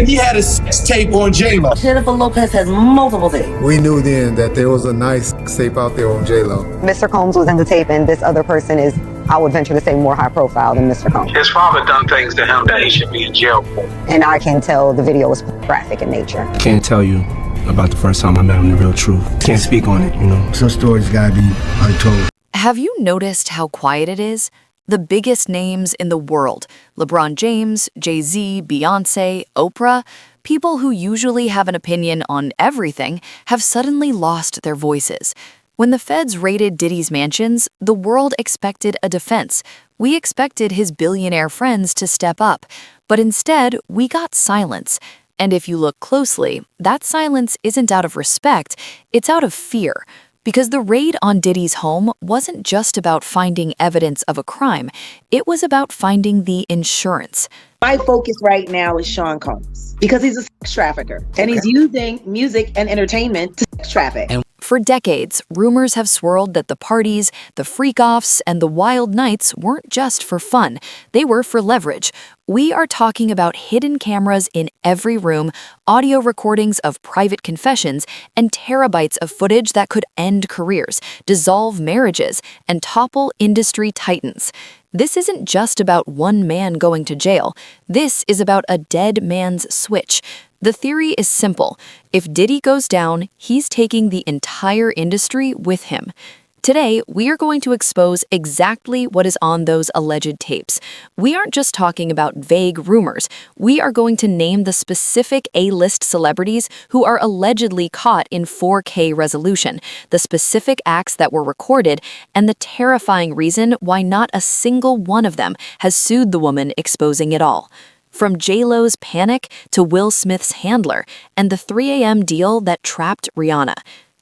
And he had a sex tape on J-Lo. Jennifer Lopez has multiple things. We knew then that there was a nice tape out there on J-Lo. Mr. Combs was in the tape, and this other person is, I would venture to say, more high profile than Mr. Combs. His father done things to him that he should be in jail for. And I can tell the video was graphic in nature. Can't tell you about the first time I met him, the real truth. Can't speak on it, you know. Some stories gotta be untold. Have you noticed how quiet it is? The biggest names in the world, LeBron James, Jay-Z, Beyonce, Oprah, people who usually have an opinion on everything, have suddenly lost their voices. When the feds raided Diddy's mansions, the world expected a defense. We expected his billionaire friends to step up. But instead, we got silence. And if you look closely, that silence isn't out of respect, it's out of fear. Because the raid on Diddy's home wasn't just about finding evidence of a crime, it was about finding the insurance. My focus right now is Sean Combs because he's a sex trafficker and he's using music and entertainment to sex traffic. For decades, rumors have swirled that the parties, the freak-offs, and the wild nights weren't just for fun. They were for leverage. We are talking about hidden cameras in every room, audio recordings of private confessions, and terabytes of footage that could end careers, dissolve marriages, and topple industry titans. This isn't just about one man going to jail. This is about a dead man's switch. The theory is simple. If Diddy goes down, he's taking the entire industry with him. Today, we are going to expose exactly what is on those alleged tapes. We aren't just talking about vague rumors. We are going to name the specific A-list celebrities who are allegedly caught in 4K resolution, the specific acts that were recorded, and the terrifying reason why not a single one of them has sued the woman exposing it all. From J-Lo's panic to Will Smith's handler and the 3 a.m. deal that trapped Rihanna.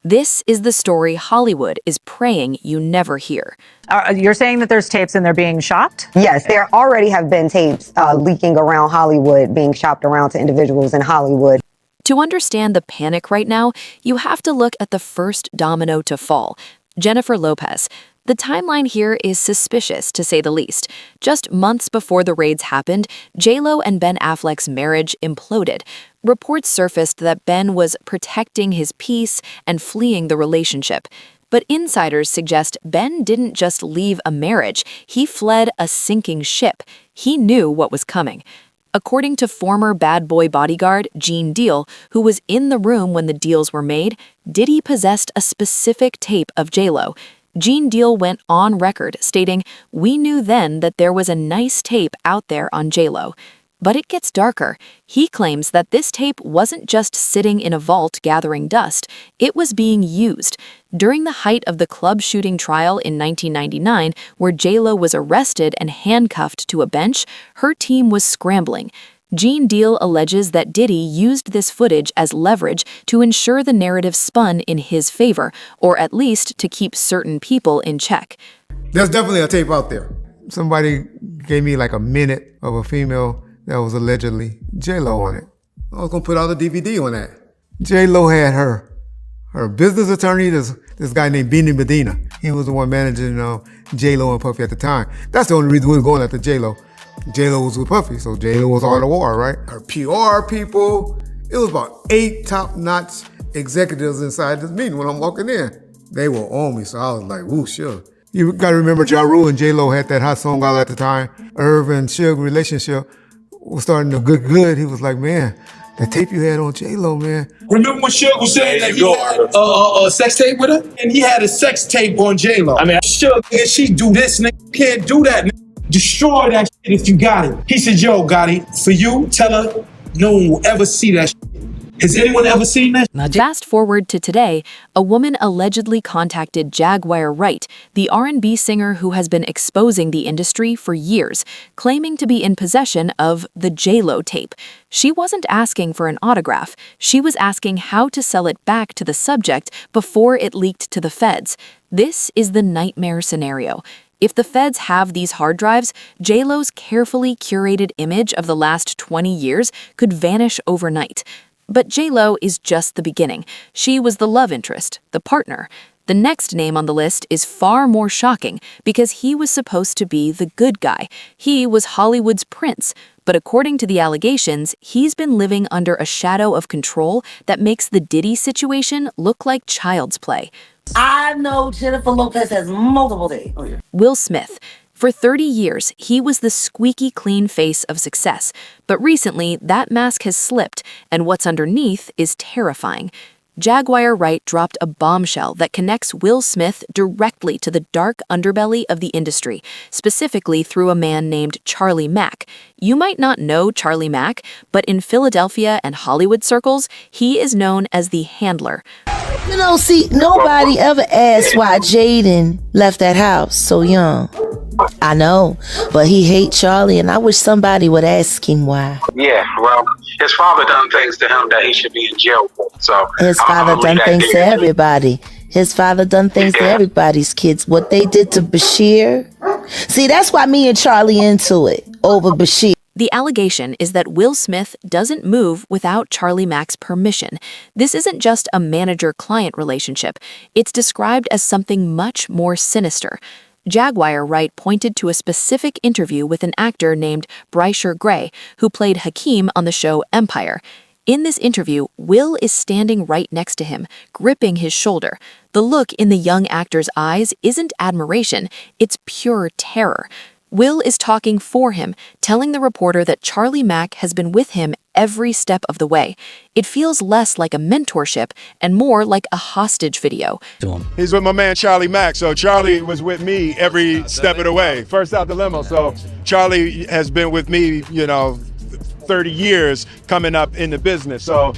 This is the story Hollywood is praying you never hear. You're saying that there's tapes and they're being shopped? Yes, there already have been tapes leaking around Hollywood, being shopped around to individuals in Hollywood. To understand the panic right now, you have to look at the first domino to fall, Jennifer Lopez. The timeline here is suspicious, to say the least. Just months before the raids happened, J-Lo and Ben Affleck's marriage imploded. Reports surfaced that Ben was protecting his peace and fleeing the relationship. But insiders suggest Ben didn't just leave a marriage, he fled a sinking ship. He knew what was coming. According to former bad boy bodyguard Gene Deal, who was in the room when the deals were made, Diddy possessed a specific tape of J-Lo. Gene Deal went on record stating, "We knew then that there was a nice tape out there on J-Lo." But it gets darker. He claims that this tape wasn't just sitting in a vault gathering dust, it was being used. During the height of the club shooting trial in 1999, where J-Lo was arrested and handcuffed to a bench, her team was scrambling. Gene Deal alleges that Diddy used this footage as leverage to ensure the narrative spun in his favor, or at least to keep certain people in check. There's definitely a tape out there. Somebody gave me like a minute of a female that was allegedly J-Lo on it. I was gonna put out a DVD on that. J-Lo had her business attorney, this guy named Benny Medina. He was the one managing J-Lo and Puffy at the time. That's the only reason we were going after J-Lo. J-Lo was with Puffy, so J-Lo was on the war, right? Her PR people, it was about 8 top-notch executives inside this meeting when I'm walking in. They were on me, so I was like, whoo, sure. You gotta remember Ja Rule and J-Lo had that hot song out at the time. Irv and Suge relationship was starting to get good. He was like, man, that tape you had on J-Lo, man. Remember when Suge was saying that he had a sex tape with her? And he had a sex tape on J-Lo. I mean, Suge, she do this, nigga. You can't do that, nigga. Destroy that shit if you got it. He said, yo, Gotti, for you, tell her no one will ever see that shit. Has anyone ever seen that? Fast forward to today, a woman allegedly contacted Jaguar Wright, the R&B singer who has been exposing the industry for years, claiming to be in possession of the J-Lo tape. She wasn't asking for an autograph. She was asking how to sell it back to the subject before it leaked to the feds. This is the nightmare scenario. If the feds have these hard drives, J-Lo's carefully curated image of the last 20 years could vanish overnight. But J-Lo is just the beginning. She was the love interest, the partner. The next name on the list is far more shocking because he was supposed to be the good guy. He was Hollywood's prince. But according to the allegations, he's been living under a shadow of control that makes the Diddy situation look like child's play. I know Jennifer Lopez has multiple days. Oh, yeah. Will Smith. For 30 years, he was the squeaky clean face of success. But recently, that mask has slipped, and what's underneath is terrifying. Jaguar Wright dropped a bombshell that connects Will Smith directly to the dark underbelly of the industry, specifically through a man named Charlie Mack. You might not know Charlie Mack, but in Philadelphia and Hollywood circles, he is known as the Handler. You know, see, nobody ever asked why Jaden left that house so young. I know, but he hates Charlie, and I wish somebody would ask him why. Yeah, well, his father done things to him that he should be in jail for. So his father done things to everybody. His father done things to everybody's kids. What they did to Bashir. See, that's why me and Charlie into it over Bashir. The allegation is that Will Smith doesn't move without Charlie Mack's permission. This isn't just a manager-client relationship. It's described as something much more sinister. Jaguar Wright pointed to a specific interview with an actor named Usher Curse, who played Hakeem on the show Empire. In this interview, Will is standing right next to him, gripping his shoulder. The look in the young actor's eyes isn't admiration, it's pure terror. Will is talking for him, telling the reporter that Charlie Mack has been with him every step of the way. It feels less like a mentorship and more like a hostage video. He's with my man Charlie Mack, so Charlie was with me every step of the way. First out the limo, so Charlie has been with me, 30 years coming up in the business. So,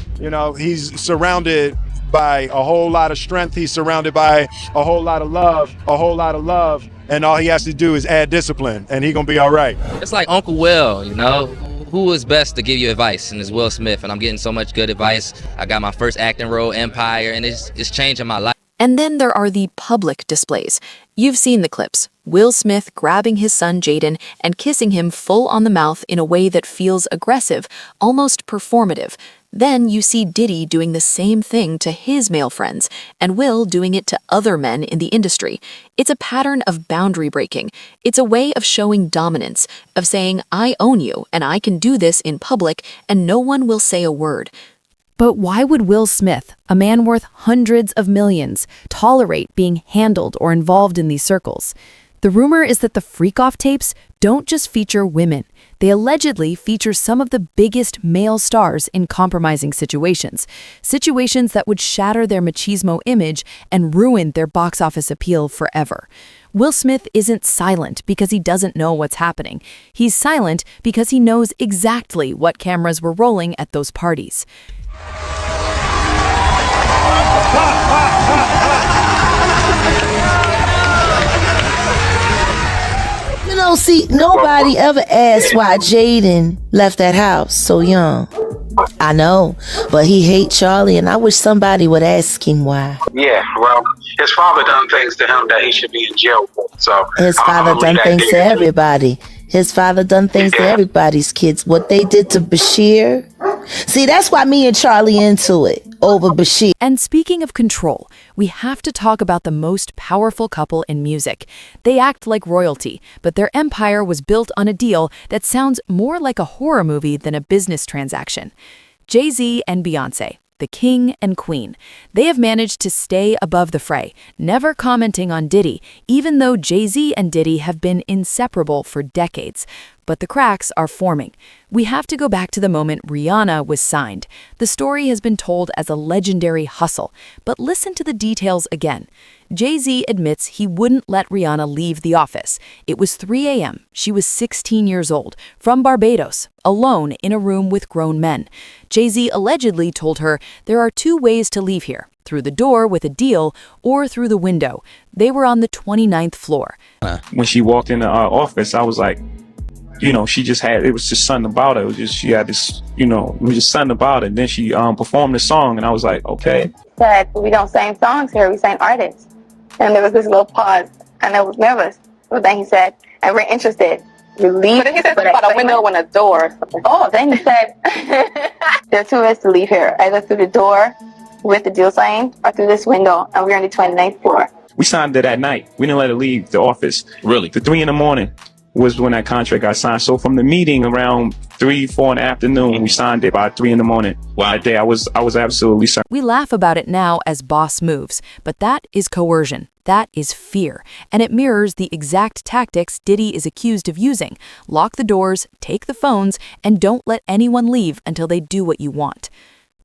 he's surrounded by a whole lot of strength. He's surrounded by a whole lot of love, and all he has to do is add discipline, and he's gonna be all right. It's like Uncle Will, who is best to give you advice, and it's Will Smith, and I'm getting so much good advice. I got my first acting role, Empire, and it's changing my life. And then there are the public displays. You've seen the clips. Will Smith grabbing his son Jaden and kissing him full on the mouth in a way that feels aggressive, almost performative. Then you see Diddy doing the same thing to his male friends, and Will doing it to other men in the industry. It's a pattern of boundary breaking. It's a way of showing dominance, of saying, I own you, and I can do this in public, and no one will say a word. But why would Will Smith, a man worth hundreds of millions, tolerate being handled or involved in these circles? The rumor is that the freak-off tapes don't just feature women. They allegedly feature some of the biggest male stars in compromising situations that would shatter their machismo image and ruin their box office appeal forever. Will Smith isn't silent because he doesn't know what's happening. He's silent because he knows exactly what cameras were rolling at those parties. See, nobody ever asked why Jaden left that house so young. I know, but he hates Charlie, and I wish somebody would ask him why. Yeah, well, his father done things to him that he should be in jail for. So his father done things to everybody. His father done things to everybody's kids. What they did to Bashir. See, that's why me and Charlie into it over Bashir. And speaking of control, we have to talk about the most powerful couple in music. They act like royalty, but their empire was built on a deal that sounds more like a horror movie than a business transaction. Jay-Z and Beyonce, the king and queen. They have managed to stay above the fray, never commenting on Diddy, even though Jay-Z and Diddy have been inseparable for decades. But the cracks are forming. We have to go back to the moment Rihanna was signed. The story has been told as a legendary hustle, but listen to the details again. Jay-Z admits he wouldn't let Rihanna leave the office. It was 3 a.m. She was 16 years old, from Barbados, alone in a room with grown men. Jay-Z allegedly told her, there are 2 ways to leave here, through the door with a deal or through the window. They were on the 29th floor. When she walked in our office, I was like, she just had, it was just something about it. It was just, she had this, it was just something about it. Then she performed the song, and I was like, okay. Said, we don't sing songs here, we sing artists. And there was this little pause, and I was nervous. But then he said, and we're interested. You leave. But then he said something about a window and a door. Oh, then he said, there are 2 ways to leave here, either through the door with the deal signed, or through this window, and we're on the 29th floor. We signed it that night. We didn't let her leave the office. Really? To 3 a.m. was when that contract got signed. So from the meeting around 3, 4 in the afternoon, we signed it by 3 in the morning. That day, I was absolutely certain. We laugh about it now as boss moves, but that is coercion. That is fear, and it mirrors the exact tactics Diddy is accused of using. Lock the doors, take the phones, and don't let anyone leave until they do what you want.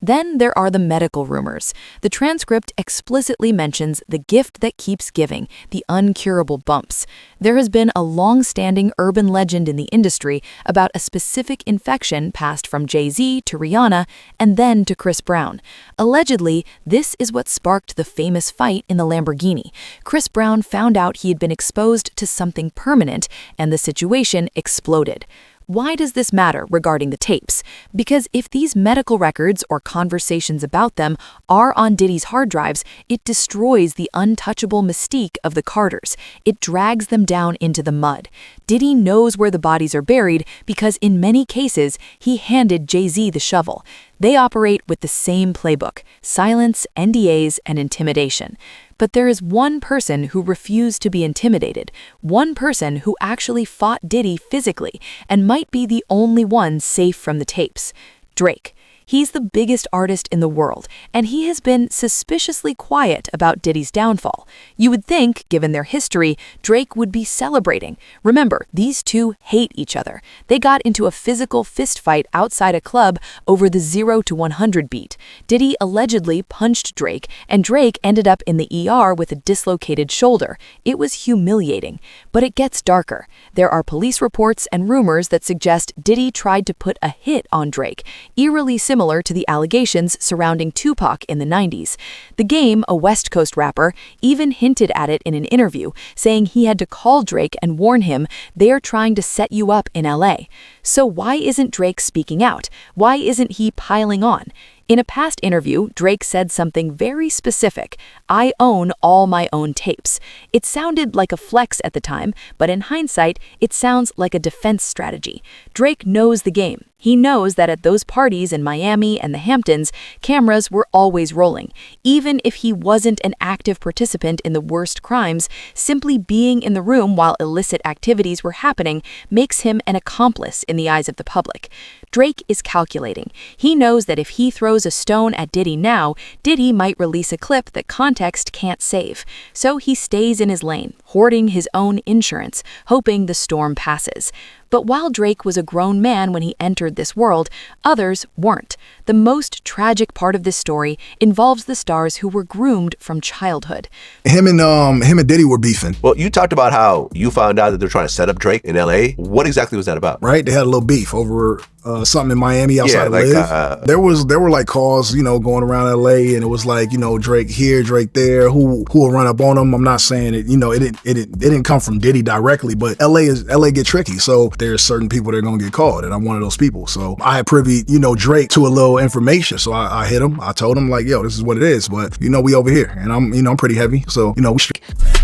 Then there are the medical rumors. The transcript explicitly mentions the gift that keeps giving, the uncurable bumps. There has been a long-standing urban legend in the industry about a specific infection passed from Jay-Z to Rihanna and then to Chris Brown. Allegedly, this is what sparked the famous fight in the Lamborghini. Chris Brown found out he had been exposed to something permanent, and the situation exploded. Why does this matter regarding the tapes? Because if these medical records or conversations about them are on Diddy's hard drives, it destroys the untouchable mystique of the Carters. It drags them down into the mud. Diddy knows where the bodies are buried because in many cases, he handed Jay-Z the shovel. They operate with the same playbook: silence, NDAs, and intimidation. But there is one person who refused to be intimidated, one person who actually fought Diddy physically, and might be the only one safe from the tapes: Drake. He's the biggest artist in the world, and he has been suspiciously quiet about Diddy's downfall. You would think, given their history, Drake would be celebrating. Remember, these two hate each other. They got into a physical fistfight outside a club over the 0 to 100 beat. Diddy allegedly punched Drake, and Drake ended up in the ER with a dislocated shoulder. It was humiliating. But it gets darker. There are police reports and rumors that suggest Diddy tried to put a hit on Drake, eerily similar to the allegations surrounding Tupac in the 90s. The Game, a West Coast rapper, even hinted at it in an interview, saying he had to call Drake and warn him, "They're trying to set you up in LA." So why isn't Drake speaking out? Why isn't he piling on? In a past interview, Drake said something very specific: "I own all my own tapes." It sounded like a flex at the time, but in hindsight, it sounds like a defense strategy. Drake knows the game. He knows that at those parties in Miami and the Hamptons, cameras were always rolling. Even if he wasn't an active participant in the worst crimes, simply being in the room while illicit activities were happening makes him an accomplice in the eyes of the public. Drake is calculating. He knows that if he throws a stone at Diddy now, Diddy might release a clip that context can't save. So he stays in his lane, hoarding his own insurance, hoping the storm passes. But while Drake was a grown man when he entered this world, others weren't. The most tragic part of this story involves the stars who were groomed from childhood. Him and Diddy were beefing. Well, you talked about how you found out that they're trying to set up Drake in LA. What exactly was that about? Right, they had a little beef over something in Miami outside of Live. There were like calls, going around LA, and it was like, Drake here, Drake there. Who will run up on him? I'm not saying it. It didn't come from Diddy directly, but LA get tricky. So there's certain people that are gonna get called, and I'm one of those people. So I had privy, Drake to a little information. So I hit him. I told him like, yo, this is what it is. But we over here, and I'm pretty heavy. So we.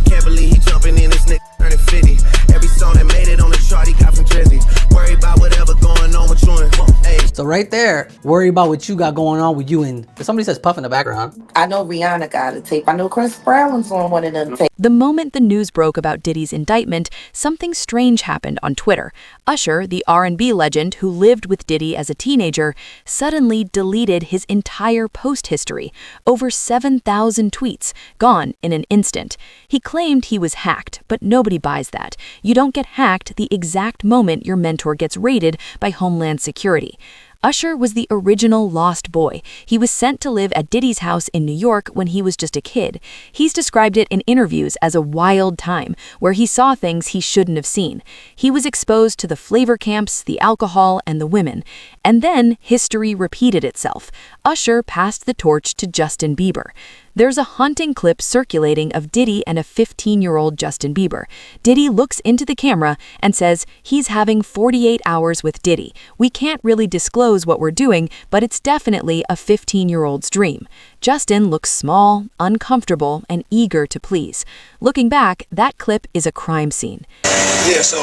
Can't believe he jumping in this nigga turning 50. Every song that made it on the chart he got from Drizzy. Worry about whatever going on with you and hey. So right there, worry about what you got going on with you and somebody says Puff in the background. I know Rihanna got a tape. I know Chris Brown was on one of them tapes. The moment the news broke about Diddy's indictment, something strange happened on Twitter. Usher, the R&B legend who lived with Diddy as a teenager, suddenly deleted his entire post history. Over 7,000 tweets, gone in an instant. He claimed he was hacked, but nobody buys that. You don't get hacked the exact moment your mentor gets raided by Homeland Security. Usher was the original lost boy. He was sent to live at Diddy's house in New York when he was just a kid. He's described it in interviews as a wild time, where he saw things he shouldn't have seen. He was exposed to the flavor camps, the alcohol, and the women. And then history repeated itself. Usher passed the torch to Justin Bieber. There's a haunting clip circulating of Diddy and a 15-year-old Justin Bieber. Diddy looks into the camera and says he's having 48 hours with Diddy. We can't really disclose what we're doing, but it's definitely a 15-year-old's dream. Justin looks small, uncomfortable, and eager to please. Looking back, that clip is a crime scene. Yeah, so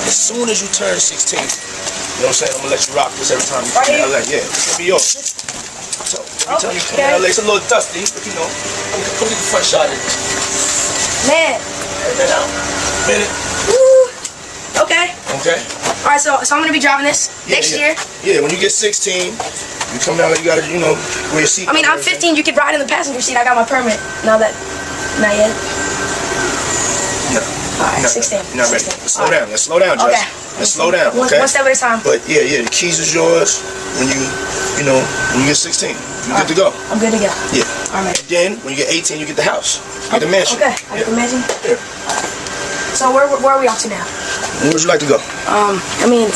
as soon as you turn 16, you know what I'm saying? I'm gonna let you rock this every time you come to LA. Yeah, this will be yours. So every time you come to LA, it's a little dusty, but put the front shot in. Man. And then out. Minute. Woo. Okay. Okay. All right, so I'm gonna be driving this next year. Yeah, when you get 16, you come down, you gotta, wear your seat. I mean, I'm 15. You could ride in the passenger seat. I got my permit. Not yet. No. All right, 16. Not ready. Let's slow down. Let's slow down, Jess. Okay. Let's slow down. Okay. One step at a time. But yeah, the keys is yours when you get 16. You're good to go. I'm good to go. Yeah. All right. Then when you get 18, you get the house. You get the mansion. Okay. I get the mansion. Yeah. So where are we off to now? Where would you like to go? I mean,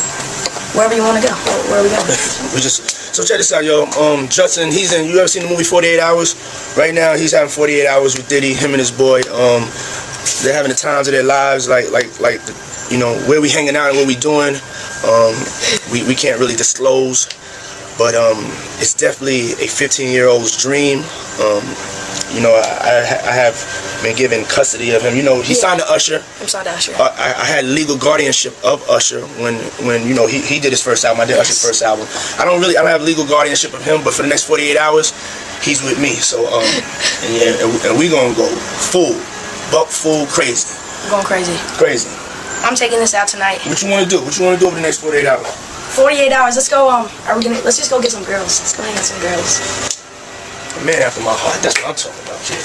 wherever you want to go. Where are we going? So check this out, yo. Justin, you ever seen the movie 48 Hours? Right now, he's having 48 hours with Diddy, him and his boy. They're having the times of their lives, like where we hanging out and what we doing. We can't really disclose, but it's definitely a 15-year-old's dream. I have been given custody of him. He signed to Usher. I'm signed to Usher. I had legal guardianship of Usher when he did his first album. I did Usher's first album. I don't have legal guardianship of him, but for the next 48 hours, he's with me. So and we gonna go buck full crazy. I'm going crazy. Crazy. I'm taking this out tonight. What you want to do? What you want to do over the next 48 hours? 48 hours. Let's go. Let's just go get some girls. Let's go hang out some girls. A man after my heart. That's what I'm talking about, kid.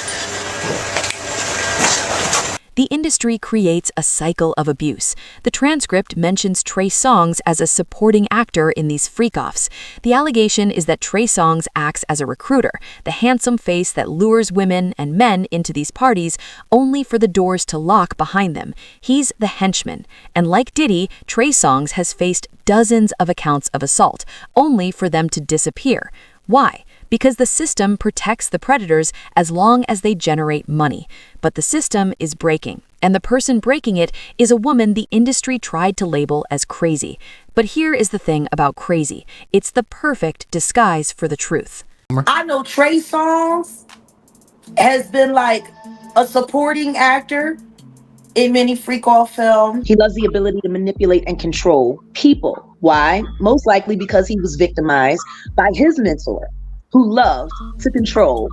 The industry creates a cycle of abuse. The transcript mentions Trey Songz as a supporting actor in these freak-offs. The allegation is that Trey Songz acts as a recruiter, the handsome face that lures women and men into these parties only for the doors to lock behind them. He's the henchman. And like Diddy, Trey Songz has faced dozens of accounts of assault, only for them to disappear. Why? Because the system protects the predators as long as they generate money. But the system is breaking, and the person breaking it is a woman the industry tried to label as crazy. But here is the thing about crazy. It's the perfect disguise for the truth. I know Trey Songz has been like a supporting actor in many freak-off films. He loves the ability to manipulate and control people. Why? Most likely because he was victimized by his mentor, who loved to control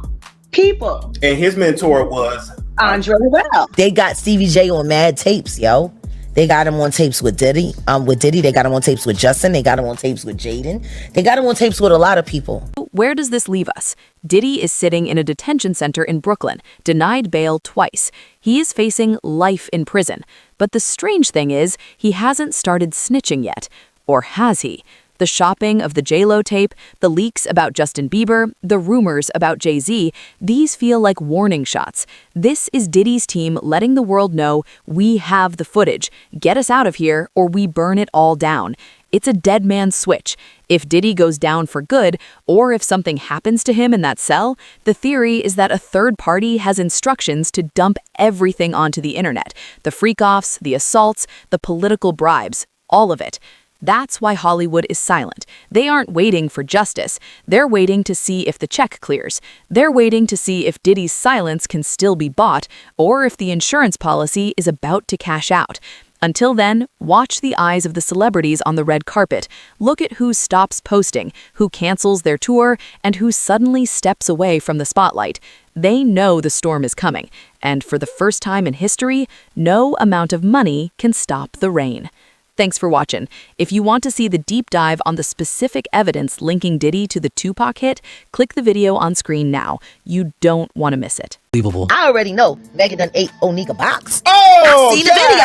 people. And his mentor was Andre Well. They got Stevie J on mad tapes, yo. They got him on tapes with Diddy. They got him on tapes with Justin. They got him on tapes with Jaden. They got him on tapes with a lot of people. Where does this leave us? Diddy is sitting in a detention center in Brooklyn, denied bail twice. He is facing life in prison. But the strange thing is, he hasn't started snitching yet. Or has he? The shopping of the J-Lo tape, the leaks about Justin Bieber, the rumors about Jay-Z, these feel like warning shots. This is Diddy's team letting the world know, we have the footage. Get us out of here or we burn it all down. It's a dead man's switch. If Diddy goes down for good, or if something happens to him in that cell, the theory is that a third party has instructions to dump everything onto the internet. The freak-offs, the assaults, the political bribes, all of it. That's why Hollywood is silent. They aren't waiting for justice. They're waiting to see if the check clears. They're waiting to see if Diddy's silence can still be bought, or if the insurance policy is about to cash out. Until then, watch the eyes of the celebrities on the red carpet. Look at who stops posting, who cancels their tour, and who suddenly steps away from the spotlight. They know the storm is coming, and for the first time in history, no amount of money can stop the rain. Thanks for watching. If you want to see the deep dive on the specific evidence linking Diddy to the Tupac hit, click the video on screen now. You don't want to miss it. Unbelievable. I already know Megan done ate Onika box. Oh, I seen the video.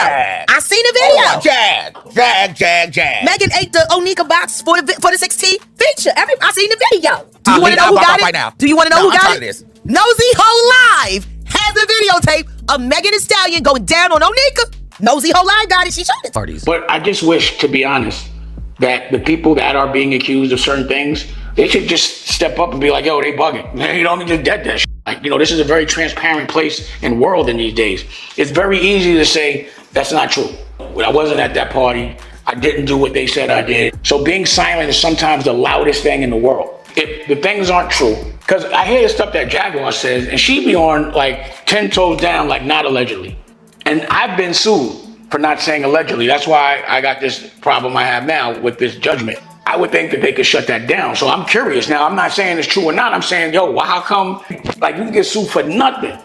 I seen the video. Jag. Megan ate the Onika box for the 16 feature. I seen the video. Do you want to know who got it? Right now. Do you want to know who got it? This. Nosy Ho Live has a videotape of Megan Thee Stallion going down on Onika. Nosy Ho Live got it. She shot it. Parties. But I just wish, to be honest, that the people that are being accused of certain things, they should just step up and be like, yo, they bugging. Man, you don't need to dead that shit. Like, this is a very transparent place and world in these days. It's very easy to say that's not true. I wasn't at that party. I didn't do what they said I did. So being silent is sometimes the loudest thing in the world. If the things aren't true, because I hear the stuff that Jaguar says, and she be on like 10 toes down, like not allegedly. And I've been sued for not saying allegedly. That's why I got this problem I have now with this judgment. I would think that they could shut that down. So I'm curious. Now, I'm not saying it's true or not. I'm saying, how come, like, you can get sued for nothing?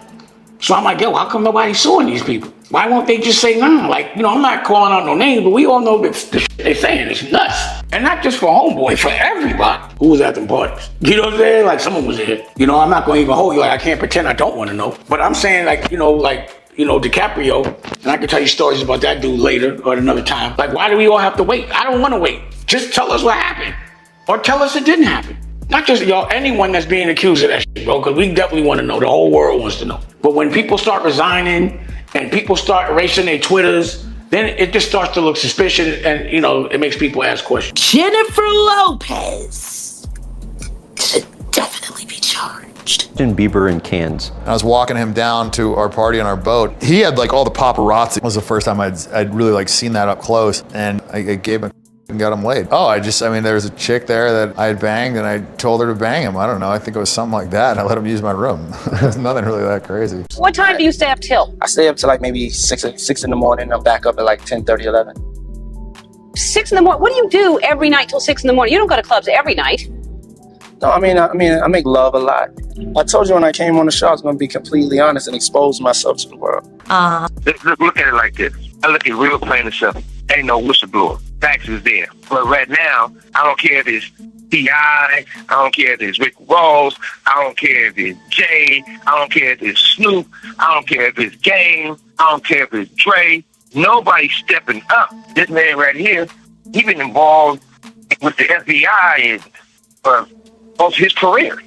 So I'm like, how come nobody's suing these people? Why won't they just say nah? Like, I'm not calling out no names, but we all know that the shit they're saying is nuts. And not just for homeboy, for everybody who was at them parties. You know what I'm saying? Like, someone was there. I'm not going to even hold you. Like, I can't pretend I don't want to know. But I'm saying, like, DiCaprio, and I can tell you stories about that dude later or at another time. Like, why do we all have to wait? I don't want to wait. Just tell us what happened. Or tell us it didn't happen. Not just anyone that's being accused of that shit, bro, because we definitely want to know. The whole world wants to know. But when people start resigning and people start erasing their Twitters, then it just starts to look suspicious and, it makes people ask questions. Jennifer Lopez should definitely be charged. Justin Bieber in Cannes. I was walking him down to our party on our boat. He had like all the paparazzi. It was the first time I'd really like seen that up close, and I gave him and got him laid. There was a chick there that I had banged, and I told her to bang him. I don't know, I think it was something like that, and I let him use my room. There's nothing really that crazy. What time do you stay up till? I stay up till like maybe 6 in the morning. I'm back up at like 10:30, 11. 6 in the morning? What do you do every night till 6 in the morning? You don't go to clubs every night. No, I make love a lot. I told you when I came on the show I was going to be completely honest and expose myself to the world. Look at it like this. I look at real plain and simple. Ain't no whistleblower. Facts is there. But right now, I don't care if it's T.I., I don't care if it's Rick Ross, I don't care if it's Jay, I don't care if it's Snoop, I don't care if it's Game, I don't care if it's Dre. Nobody's stepping up. This man right here, he been involved with the FBI for most of his career.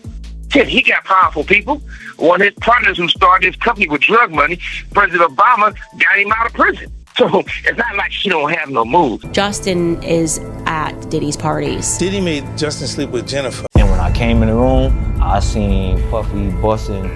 He got powerful people. One of his partners who started his company with drug money, President Obama, got him out of prison. So it's not like she don't have no moves. Justin is at Diddy's parties. Diddy made Justin sleep with Jennifer. And when I came in the room, I seen Puffy busting.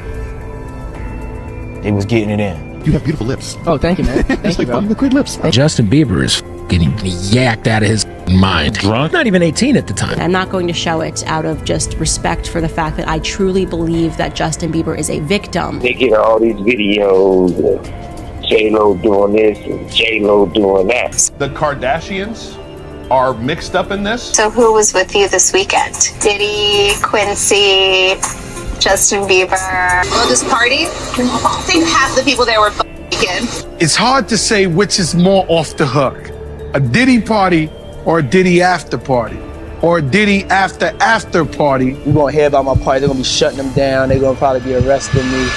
They was getting it in. You have beautiful lips. Oh, thank you, man. Thank you, bro. You have great lips. Justin Bieber is getting yacked out of his mind. Drunk? Not even 18 at the time. I'm not going to show it out of just respect for the fact that I truly believe that Justin Bieber is a victim. They get all these videos. J-Lo doing this and J-Lo doing that. The Kardashians are mixed up in this. So who was with you this weekend? Diddy, Quincy, Justin Bieber. Well, this party, I think half the people there were weekend. It's hard to say which is more off the hook. A Diddy party or a Diddy after party. Or a Diddy after party. You're going to hear about my party. They're going to be shutting them down. They're going to probably be arresting me.